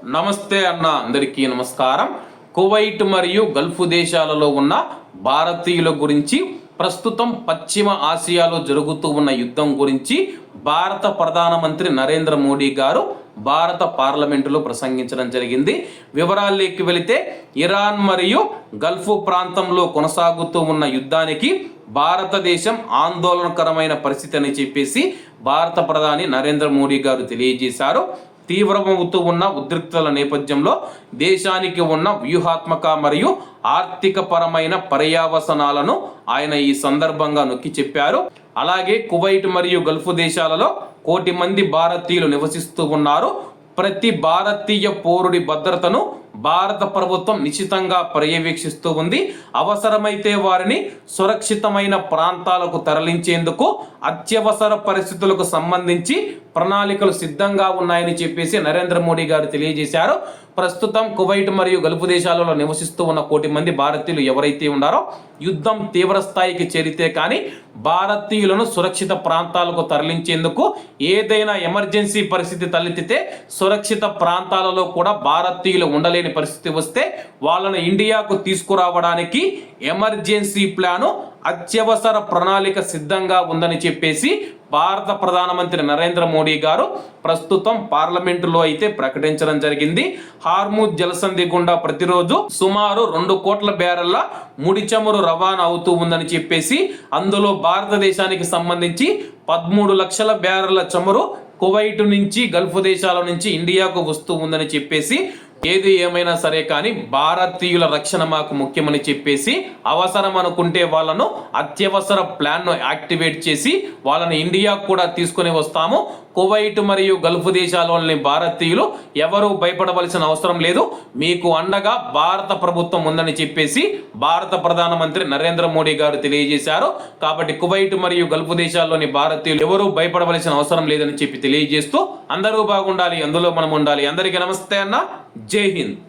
నమస్తే అన్న, అందరికీ నమస్కారం. కువైట్ మరియు గల్ఫ్ దేశాలలో ఉన్న భారతీయుల గురించి, ప్రస్తుతం పశ్చిమ ఆసియాలో జరుగుతూ ఉన్న యుద్ధం గురించి భారత ప్రధానమంత్రి నరేంద్ర మోడీ గారు భారత పార్లమెంటులో ప్రసంగించడం జరిగింది. వివరాల్లోకి వెళితే, ఇరాన్ మరియు గల్ఫ్ ప్రాంతంలో కొనసాగుతూ ఉన్న యుద్ధానికి భారతదేశం ఆందోళనకరమైన పరిస్థితి అని చెప్పేసి భారత ప్రధాని నరేంద్ర మోడీ గారు తెలియజేశారు. తీవ్రమవుతూ ఉన్న ఉద్రిక్తతల నేపథ్యంలో దేశానికి ఉన్న వ్యూహాత్మక మరియు ఆర్థిక పరమైన పర్యవసానాలను ఆయన ఈ సందర్భంగా నొక్కి చెప్పారు. అలాగే కువైట్ మరియు గల్ఫ్ దేశాలలో 1 కోటి మంది భారతీయులు నివసిస్తూ ఉన్నారు. ప్రతి భారతీయ పౌరుడి భద్రతను భారత ప్రభుత్వం నిశ్చితంగా పర్యవేక్షిస్తూ ఉంది. అవసరమైతే వారిని సురక్షితమైన ప్రాంతాలకు తరలించేందుకు అత్యవసర పరిస్థితులకు సంబంధించి ప్రణాళికలు సిద్ధంగా ఉన్నాయని చెప్పేసి నరేంద్ర మోడీ గారు తెలియజేశారు. ప్రస్తుతం కువైట్ మరియు గల్ఫ్ దేశాలలో నివసిస్తూ ఉన్న 1 కోటి మంది భారతీయులు ఎవరైతే ఉన్నారో, యుద్ధం తీవ్ర స్థాయికి చేరితే కానీ భారతీయులను సురక్షిత ప్రాంతాలకు తరలించేందుకు, ఏదైనా ఎమర్జెన్సీ పరిస్థితి తలెత్తితే సురక్షిత ప్రాంతాలలో కూడా భారతీయులు ఉండలేని పరిస్థితి వస్తే వాళ్ళను ఇండియాకు తీసుకురావడానికి ఎమర్జెన్సీ ప్లాను, అత్యవసర ప్రణాళిక సిద్ధంగా ఉందని చెప్పేసి భారత ప్రధానమంత్రి నరేంద్ర మోడీ గారు ప్రస్తుతం పార్లమెంటులో అయితే ప్రకటించడం జరిగింది. హార్ముజ్ జలసంధి గుండా ప్రతిరోజు సుమారు 2 కోట్ల బ్యారెళ్ల ముడి చమురు రవాణా అవుతూ ఉందని చెప్పేసి, అందులో భారతదేశానికి సంబంధించి 13 లక్షల బ్యారెళ్ల చమురు కువైట్ నుంచి, గల్ఫ్ దేశాల నుంచి ఇండియాకు వస్తూ ఉందని చెప్పేసి, ఏది ఏమైనా సరే కానీ భారతీయుల రక్షణ మాకు ముఖ్యమని చెప్పేసి, అవసరం అనుకుంటే వాళ్ళను అత్యవసర ప్లాన్ను యాక్టివేట్ చేసి వాళ్ళని ఇండియాకు కూడా తీసుకుని వస్తాము. కువైట్ మరియు గల్ఫ్ దేశాలలోని భారతీయులు ఎవరూ భయపడవలసిన అవసరం లేదు, మీకు అండగా భారత ప్రభుత్వం ఉందని చెప్పేసి భారత ప్రధానమంత్రి నరేంద్ర మోడీ గారు తెలియజేశారు. కాబట్టి కువైట్ మరియు గల్ఫ్ దేశాల్లోని భారతీయులు ఎవరూ భయపడవలసిన అవసరం లేదని చెప్పి తెలియజేస్తూ, అందరూ బాగుండాలి, అందులో మనం ఉండాలి. అందరికీ నమస్తే అన్న, జై హింద్.